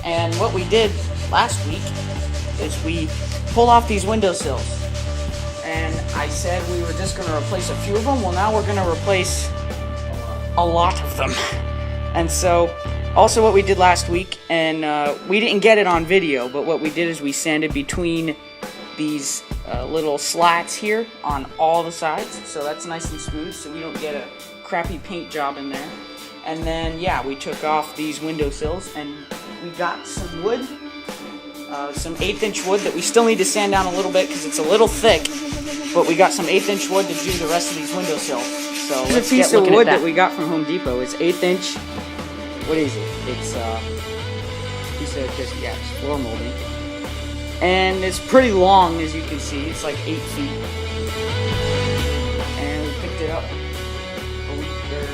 And what we did last week is we pulled off these windowsills. And I said we were just going to replace a few of them. Well, now we're going to replace a lot of them. And so, also what we did last week, and we didn't get it on video, but what we did is we sanded between these little slats here on all the sides. So that's nice and smooth, so we don't get a crappy paint job in there. And then, yeah, we took off these windowsills, and we got some wood, some 1/8" wood that we still need to sand down a little bit because it's a little thick. But we got some 1/8" wood to do the rest of these windowsills. So let's get looking at that. This piece of wood that we got from Home Depot is 1/8". What is it? It's he said just it's floor molding, and it's pretty long, as you can see. It's like 8 feet, and we picked it up a week there.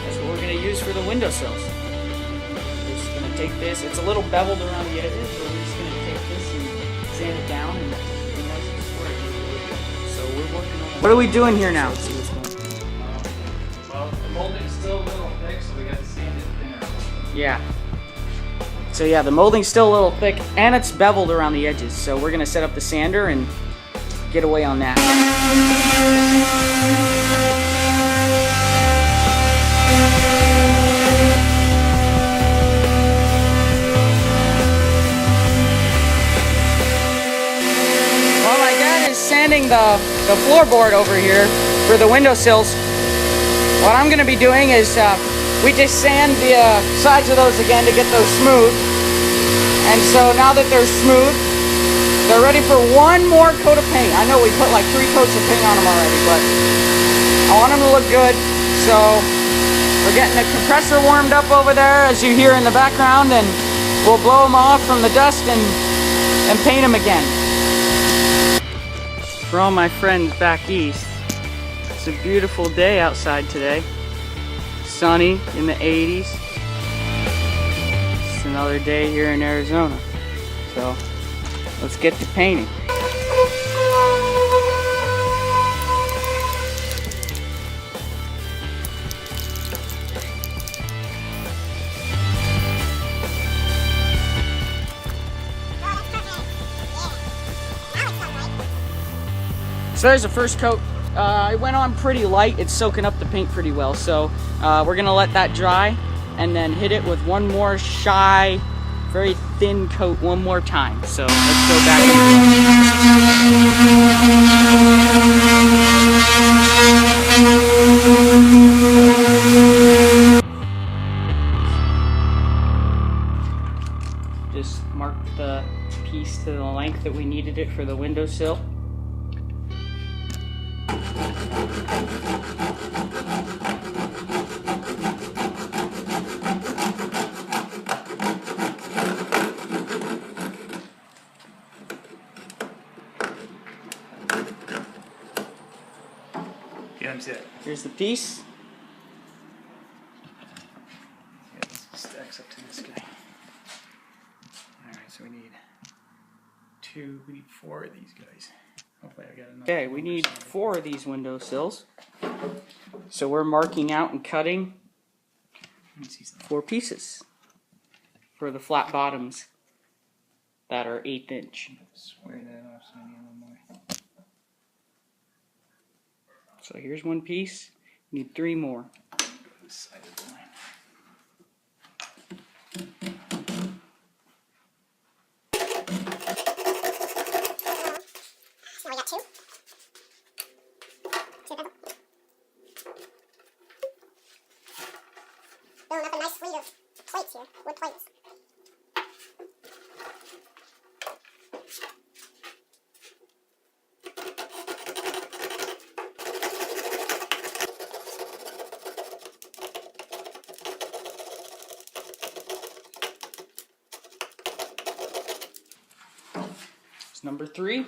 That's what we're gonna use for the windowsills. We're just gonna take this. It's a little beveled around the edges, so we're just gonna take this and sand it down and be nice and square. So we're working on. What are we doing here now? Well, the molding's still a little thick, so we got to sand it thinner. Yeah. So yeah, the molding's still a little thick, and it's beveled around the edges. So we're gonna set up the sander and get away on that. Sanding the floorboard over here for the windowsills. What I'm going to be doing is we just sand the sides of those again to get those smooth. And so now that they're smooth, they're ready for one more coat of paint. I know we put like 3 coats of paint on them already, but I want them to look good. So we're getting the compressor warmed up over there, as you hear in the background, and we'll blow them off from the dust and paint them again. For all my friends back east, it's a beautiful day outside today. Sunny in the 80s. It's another day here in Arizona. So let's get to painting. So there's the first coat. It went on pretty light. It's soaking up the paint pretty well. So we're gonna let that dry and then hit it with one more shy, very thin coat one more time. So let's go back. Just mark the piece to the length that we needed it for the windowsill. Here's the piece. Yeah, this stacks up to this guy. Alright, so we need 4 of these guys. Hopefully I got enough. Okay, we need 4 of these windowsills. So we're marking out and cutting 4 pieces for the flat bottoms that are 1/8". Square that off so I need a little more. So here's 1 piece. We need 3 more. This side of the line. So we got 2. 2 of them. Filling up a nice fleet of plates here, wood plates. Number 3.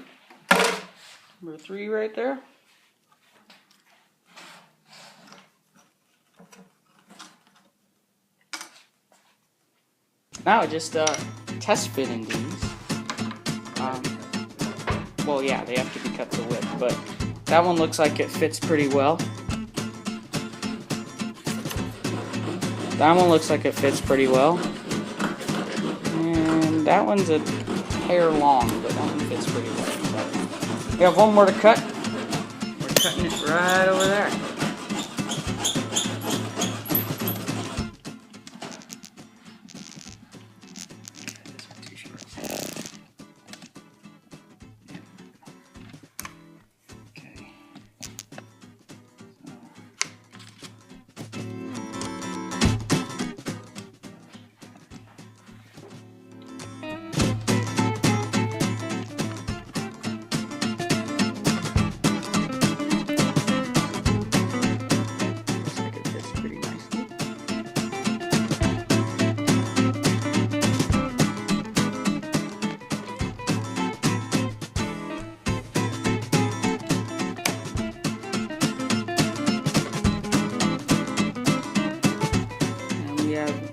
Number 3 right there. Now just test fitting these. Well, yeah, they have to be cut to width, but that one looks like it fits pretty well. That one looks like it fits pretty well. And that one's a hair long, but that one fits pretty well. We have one more to cut. We're cutting it right over there.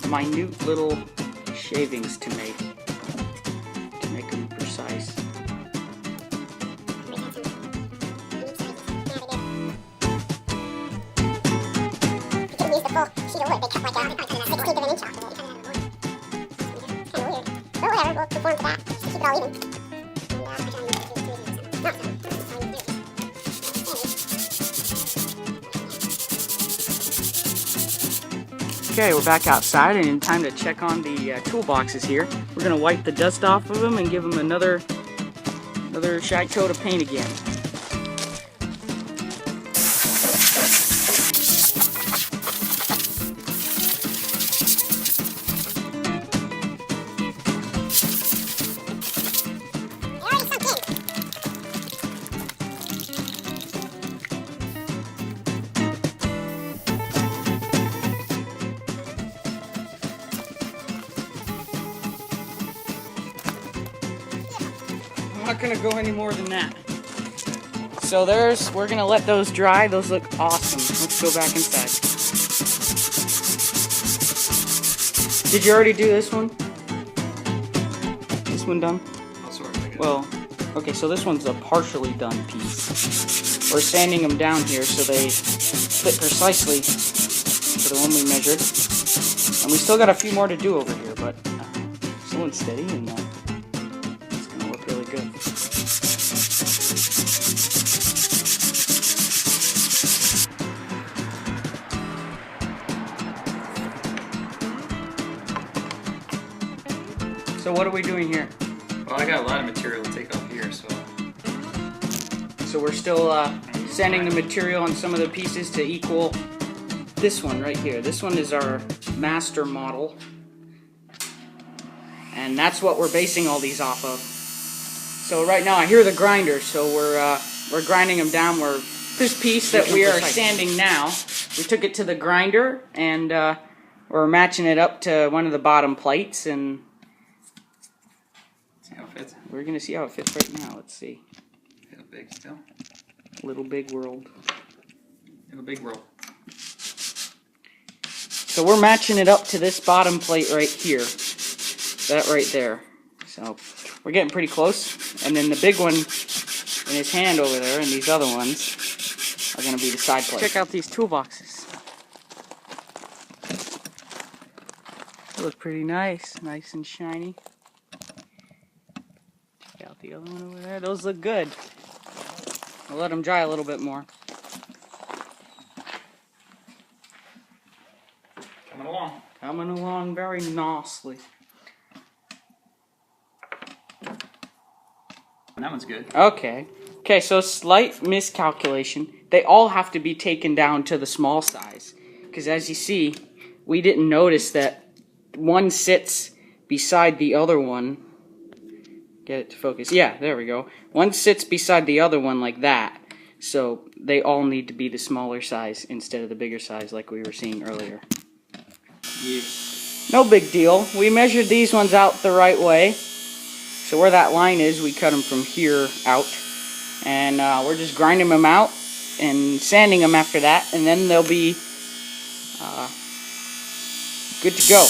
Minute little shavings to make them precise. You can use the full sheet of wood. They cut like a 16th of an inch off of it. It's kind of weird. But whatever, we'll conform to that. Just to keep it all even. Okay, we're back outside and time to check on the toolboxes here. We're gonna wipe the dust off of them and give them another shag coat of paint again. I'm not gonna go any more than that. So we're gonna let those dry. Those look awesome. Let's go back inside. Did you already do this one? This one done? Oh, sort of, I guess. Well, okay, so this one's a partially done piece. We're sanding them down here so they fit precisely to the one we measured. And we still got a few more to do over here, but slow and steady, and it's gonna look really good. So what are we doing here? Well, I got a lot of material to take off here, so we're still sanding the material on some of the pieces to equal this one right here. This one is our master model, and that's what we're basing all these off of. So right now I hear the grinder, so we're grinding them down. This piece that we are sanding now, we took it to the grinder and we're matching it up to one of the bottom plates, and see how it fits. we're gonna see how it fits right now. Let's see. Little big still. Little big world. Little big roll. So we're matching it up to this bottom plate right here. That right there. So we're getting pretty close. And then the big one in his hand over there, and these other ones are going to be the side plates. Check out these toolboxes. They look pretty nice. Nice and shiny. Check out the other one over there. Those look good. I'll let them dry a little bit more. Coming along. Coming along very nicely. That one's good. Okay. Okay, so slight miscalculation. They all have to be taken down to the small size. Because as you see, we didn't notice that one sits beside the other one. Get it to focus. Yeah, there we go. One sits beside the other one like that. So they all need to be the smaller size instead of the bigger size like we were seeing earlier. Yeah. No big deal. We measured these ones out the right way. So where that line is, we cut them from here out. And we're just grinding them out and sanding them after that. And then they'll be good to go.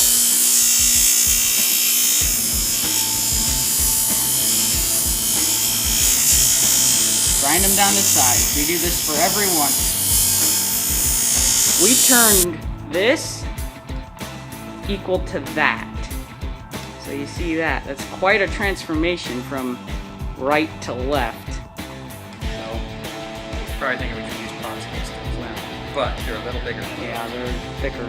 Grind them down to size. We do this for every one. We turned this equal to that. So you see that. That's quite a transformation from right to left. So, Probably think we should use bronze case now, but they're a little bigger. yeah, they're thicker.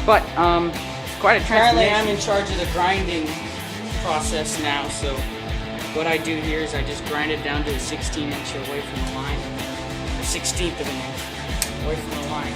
But it's quite a transformation. Apparently I'm in charge of the grinding process now, so what I do here is I just grind it down to a 16 inch away from the line. Or 16th of an inch away from the line.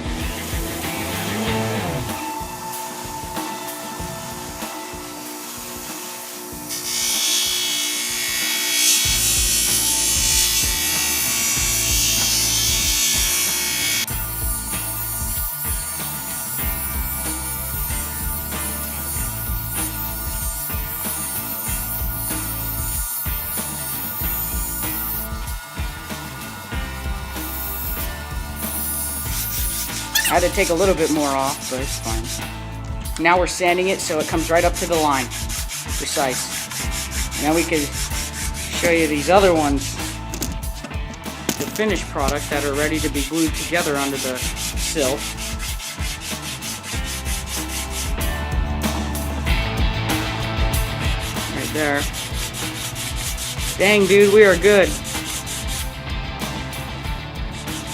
I had to take a little bit more off, but it's fine. Now we're sanding it so it comes right up to the line. Precise. Now we can show you these other ones, the finished product that are ready to be glued together onto the sill. Right there. Dang, dude, we are good.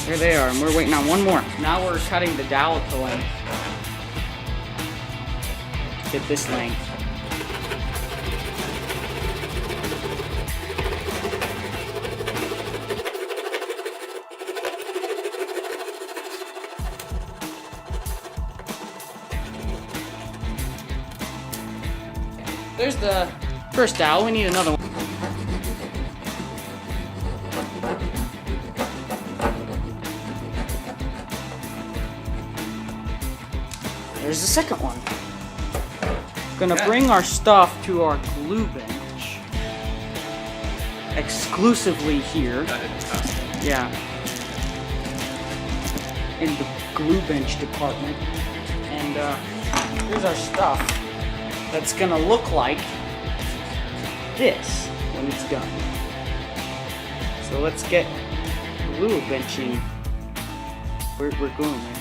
There they are, and we're waiting on one more. Now we're cutting the dowel to length. Get this length. There's the first dowel. We need another one. There's the second one. Gonna bring our stuff to our glue bench. Exclusively here. Yeah. In the glue bench department. And here's our stuff. That's gonna look like this when it's done. So let's get glue benching. We're gluing it.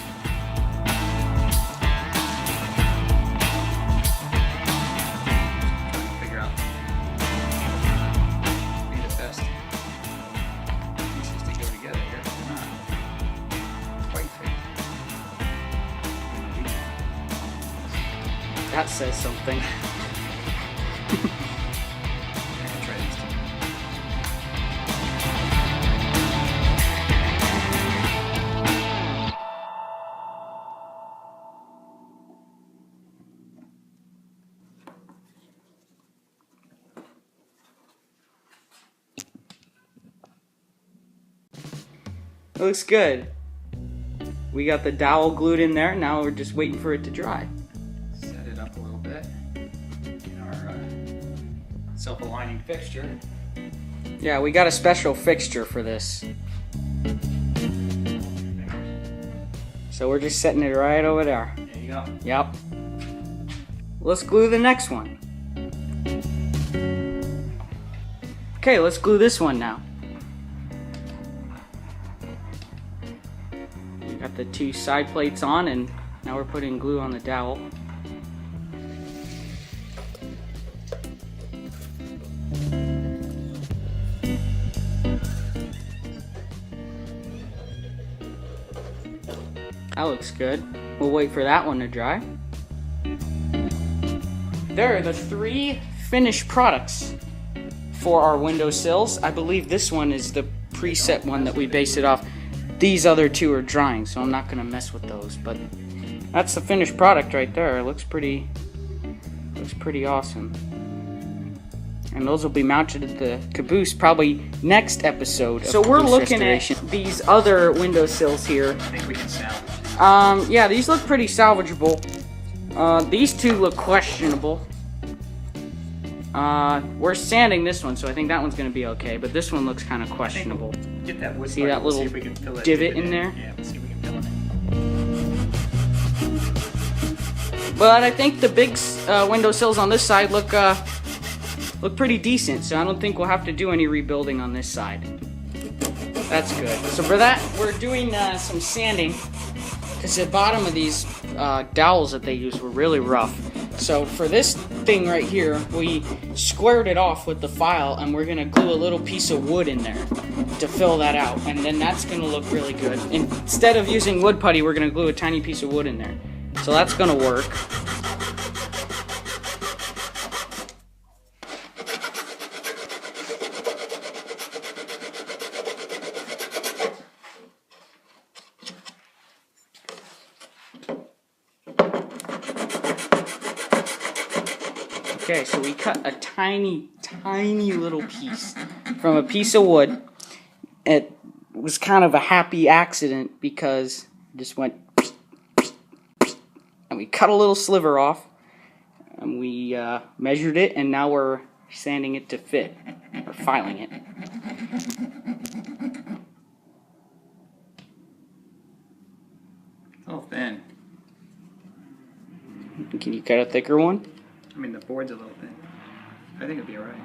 That says something. It looks good. We got the dowel glued in there. Now we're just waiting for it to dry. Self-aligning fixture. Yeah, we got a special fixture for this. So we're just setting it right over there. There you go. Yep. Let's glue the next one. Okay, let's glue this one now. We got the two side plates on, and now we're putting glue on the dowel. That looks good. We'll wait for that one to dry. There are the 3 finished products for our windowsills. I believe this one is the preset one that we base it off. These other 2 are drying, so I'm not gonna mess with those, but that's the finished product right there. It looks pretty awesome. And those will be mounted at the Caboose probably next episode. So we're looking at these other windowsills here. I think we can salvage. Yeah, these look pretty salvageable. These 2 look questionable. We're sanding this one, so I think that one's gonna be okay, but this one looks kind of questionable. Get that wood. See that little divot in there? Yeah, let's see if we can fill it in. But I think the big windowsills on this side look pretty decent, so I don't think we'll have to do any rebuilding on this side. That's good. So for that, we're doing some sanding, because the bottom of these dowels that they use were really rough. So for this thing right here, we squared it off with the file, and we're gonna glue a little piece of wood in there to fill that out, and then that's gonna look really good. Instead of using wood putty, we're gonna glue a tiny piece of wood in there. So that's gonna work. Okay, so we cut a tiny, tiny little piece from a piece of wood. It was kind of a happy accident because it just went, and we cut a little sliver off, and we measured it, and now we're sanding it to fit, or filing it. It's all thin. Can you cut a thicker one? I mean, the board's a little thin. I think it'd be alright.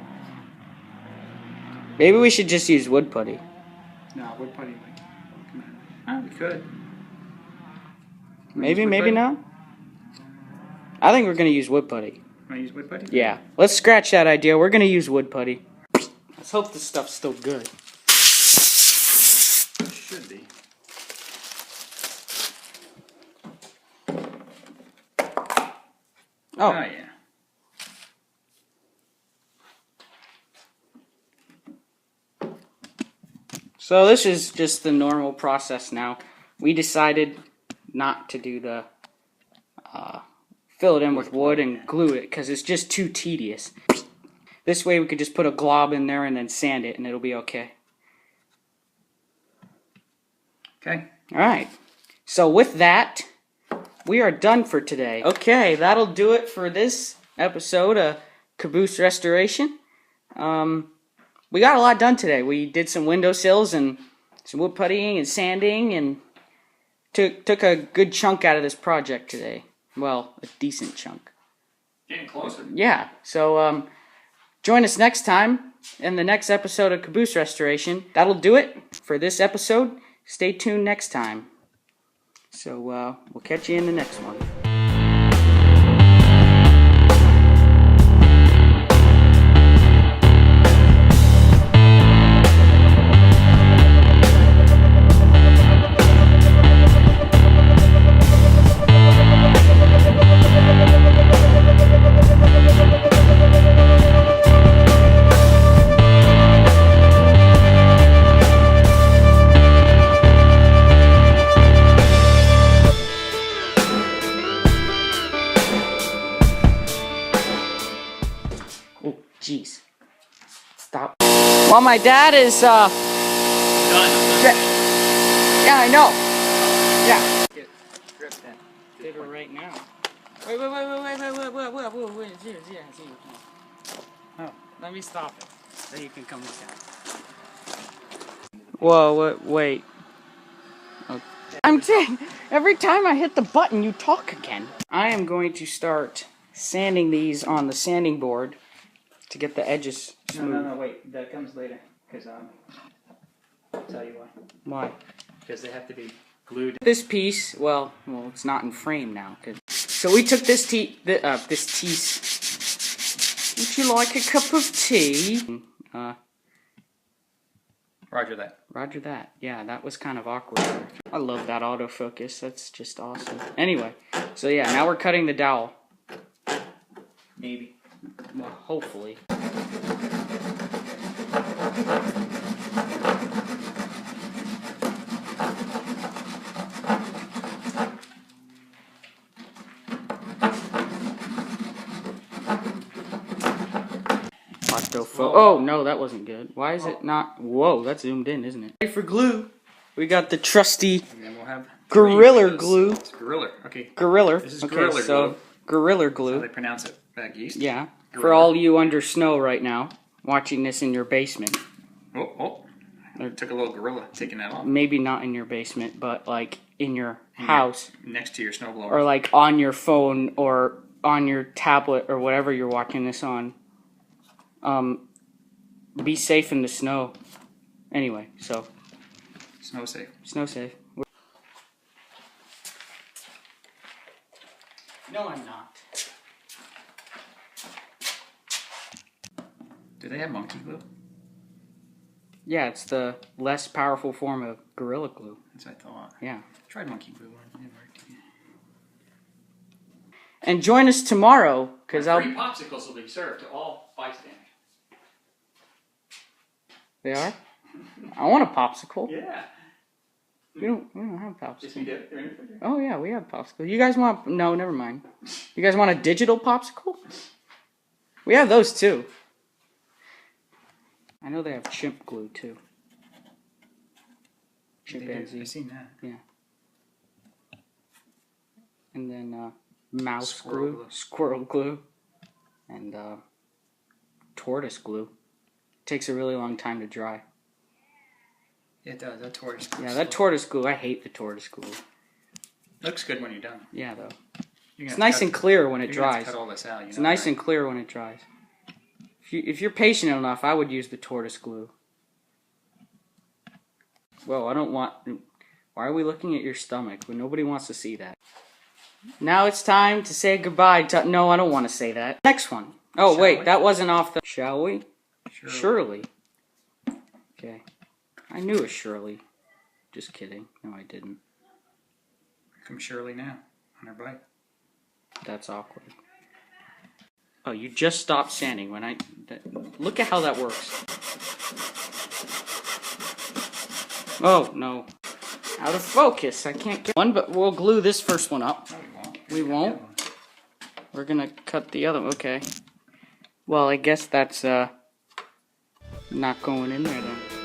Maybe we should just use wood putty. No, wood putty might come out. Oh, we could. Maybe, maybe not. I think we're gonna use wood putty. Want to use wood putty? Yeah, let's scratch that idea. We're gonna use wood putty. Let's hope this stuff's still good. It should be. Oh, Oh, yeah. so this is just the normal process now. We decided not to do the fill it in with wood and glue it because it's just too tedious. This way we could just put a glob in there and then sand it and it'll be okay. Okay. Alright, so with that, we are done for today. Okay, that'll do it for this episode of Caboose Restoration. We got a lot done today. We did some windowsills and some wood puttying and sanding and took a good chunk out of this project today. Well, a decent chunk. Getting closer. Yeah, so join us next time in the next episode of Caboose Restoration. That'll do it for this episode. Stay tuned next time. So we'll catch you in the next one. Oh, jeez. Stop. Well, my dad is, Done. yeah, I know. Yeah. Get grip then. Did it right now. Wait. Oh, let me stop it. So you can come down. Whoa, wait. Okay. I'm saying, every time I hit the button, you talk again. I am going to start sanding these on the sanding board to get the edges smooth. No, wait. That comes later. Because, I'll tell you why. Why? Because they have to be glued. This piece, well, it's not in frame now. So we took this this piece. Would you like a cup of tea? Roger that. Roger that. Yeah, that was kind of awkward. I love that autofocus. That's just awesome. Anyway, so yeah, now we're cutting the dowel. Maybe. Well, hopefully. Oh, no, that wasn't good. Why is it not? Whoa, that's zoomed in, isn't it? For glue, we got the trusty And then we'll have Gorilla glue. It's Gorilla. Okay. Gorilla. This is okay, Gorilla so glue. Gorilla That's how glue. they pronounce it back east. Yeah. For Gorilla. all you under snow right now, watching this in your basement. Oh. I took a little gorilla taking that off. Maybe not in your basement, but like in your house. Next to your snowblower. Or like on your phone or on your tablet or whatever you're watching this on. Be safe in the snow. Anyway, so. Snow safe. Snow safe. No, I'm not. Do they have monkey glue? Yeah, it's the less powerful form of Gorilla Glue. That's what I thought. Yeah. I tried monkey glue once. It didn't work. And join us tomorrow, because free popsicles will be served to all bystanders. They are? I want a popsicle. Yeah. We don't have popsicle. Yes, we do. They're in the refrigerator. Oh yeah, we have popsicle. You guys want? No, never mind. You guys want a digital popsicle? We have those too. I know they have chimp glue too. Chimpanzee. I've seen that. Yeah. And then mouse Squirrel glue, glue. squirrel glue, and tortoise glue. Takes a really long time to dry. Yeah, it does. That tortoise glue. Yeah, that tortoise glue. I hate the tortoise glue. Looks good when you're done. Yeah, though. You're It's gonna nice and clear when it you're gonna have dries. to cut all this out, you It's know, nice right? and clear when it dries. If you're patient enough, I would use the tortoise glue. Well, I don't want... Why are we looking at your stomach when nobody wants to see that? Now it's time to say goodbye to... No, I don't want to say that. Next one. Oh, Shall wait, we? that wasn't off the... Shall we? Sure. Surely. Okay. I knew it, Shirley. Just kidding. No, I didn't. Here comes Shirley now on her bike. That's awkward. Oh, you just stopped sanding when I... Look at how that works. Oh, no. Out of focus. I can't get one, but we'll glue this first one up. No, we won't. We won't? We're gonna cut the other one. Okay. Well, I guess that's, not going in there then.